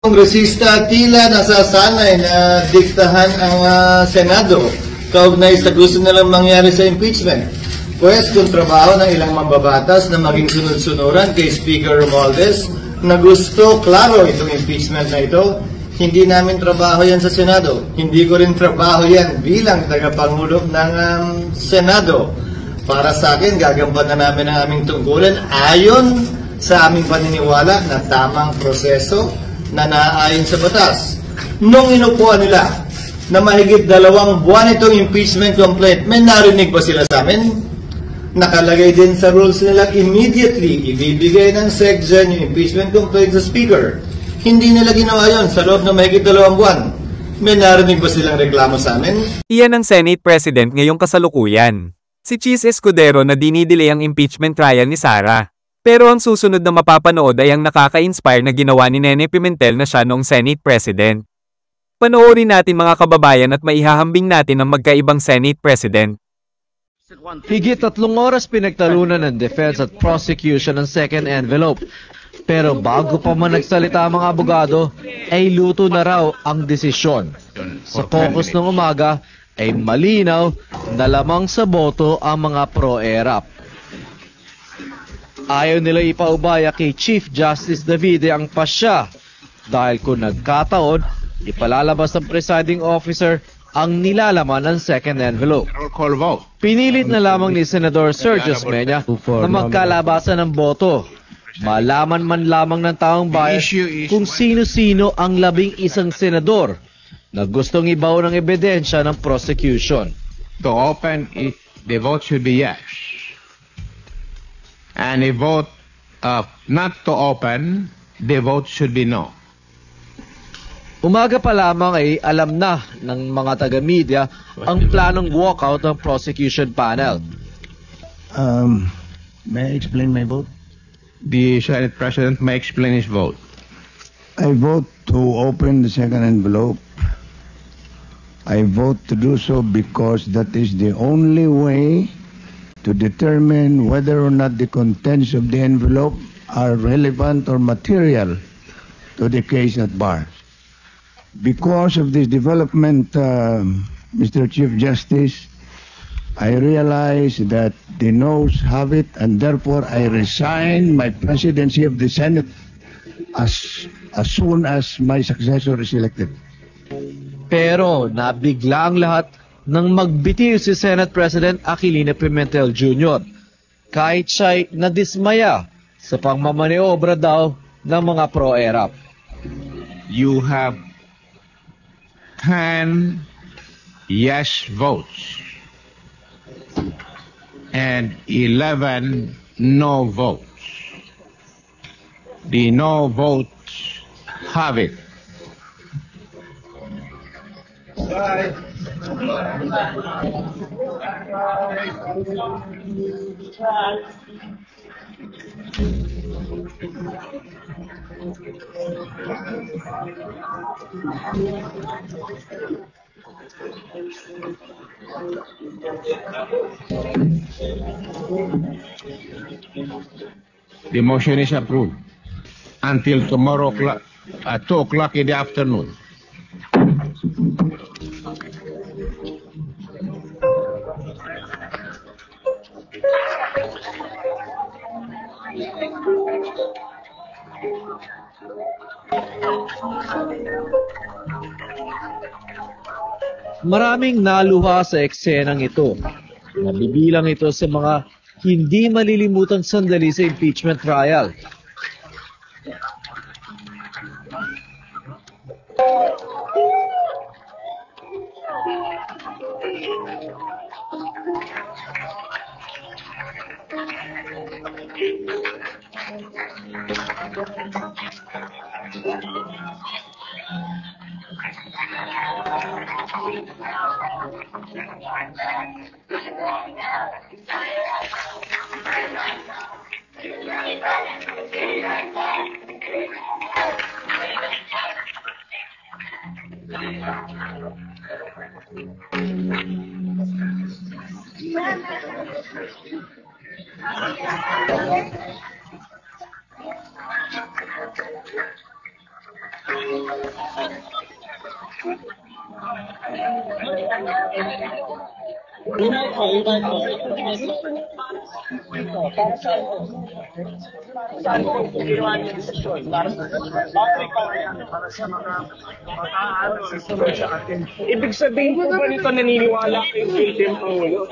Kongresista tila nasasanay na diktahan ang Senado kaugnay sa gusto nilang mangyari sa impeachment. Pwes kung trabaho ng ilang mambabatas na maging sunod-sunuran kay Speaker Romualdez na gusto klaro itong impeachment na ito, hindi namin trabaho yan sa Senado. Hindi ko rin trabaho yan bilang tagapangulo ng Senado. Para sa akin, gagampanan namin ang aming tungkulin ayon sa aming paniniwala na tamang proseso na naaayon sa batas. Nung inupuan nila na mahigit 2 buwan itong impeachment complaint, may narinig ba sila sa amin? Nakalagay din sa rules nila immediately ibibigay ng SecGen yung impeachment complaint sa Speaker. Hindi nila ginawa yon sa loob ng mahigit 2 buwan. May narinig ba silang reklamo sa amin? Iyan ang Senate President ngayong kasalukuyan. Si Chis Escudero na dinidelay ang impeachment trial ni Sara. Pero ang susunod na mapapanood ay ang nakaka-inspire na ginawa ni Nene Pimentel na siya noong Senate President. Panoorin natin mga kababayan at maihahambing natin ang magkaibang Senate President. Higit 3 oras pinagtalunan ng defense at prosecution ng second envelope. Pero bago pa man nagsalita ang mga abogado, ay luto na raw ang desisyon. Sa caucus ng umaga ay malinaw na lamang sa boto ang mga pro-ERAP. Ayaw nila ipaubaya kay Chief Justice Davide ang pasya dahil kung nagkataon, ipalalabas ng presiding officer ang nilalaman ng second envelope. Pinilit na lamang ni Senador Sergius Mena na magkalabasan ng boto. Malaman man lamang ng taong bayan kung sino-sino ang 11 senador na gustong ibaw ng ebidensya ng prosecution. To open it, the vote should be yes. And a vote not to open, the vote should be no. Umaga pa lamang ay alam na ng mga taga-media ang planong walkout ng prosecution panel. May I explain my vote? The Senate President may explain his vote. I vote to open the second envelope. I vote to do so because that is the only way to determine whether or not the contents of the envelope are relevant or material to the case at bar. Because of this development, Mr. Chief Justice, I realize that the noes have it, and therefore I resign my presidency of the Senate as soon as my successor is elected. Pero nabigla ang lahat nang magbitiw si Senate President Aquilino Pimentel Jr. kahit siya'y nadismaya sa pangmamaniobra daw ng mga pro-ERAP. You have 10 yes votes and 11 no votes. The no votes have it. The motion is approved until tomorrow at 2 o'clock in the afternoon. Maraming naluha sa eksenang ito. Nabibilang ito sa mga hindi malilimutang sandali sa impeachment trial. Ibig sabihin po ba nito naniniwala kayo guilty ang Pangulo?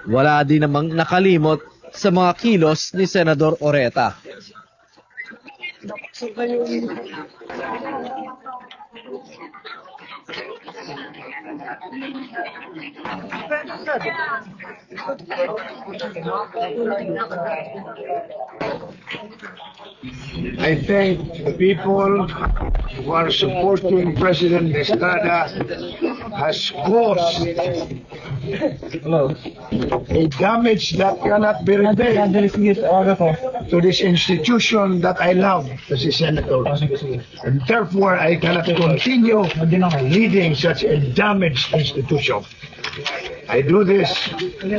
Wala din namang nakalimot sa mga kilos ni Senador Oreta. I think the people who are supporting President Estrada has caused a damage that cannot be repaired to this institution that I love as a senator. And therefore, I cannot continue leading such a damaged institution. I do this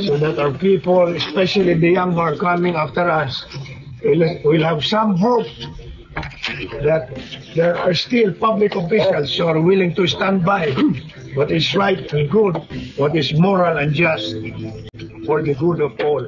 so that our people, especially the young who are coming after us, will have some hope that there are still public officials who are willing to stand by what is right and good, what is moral and just for the good of all.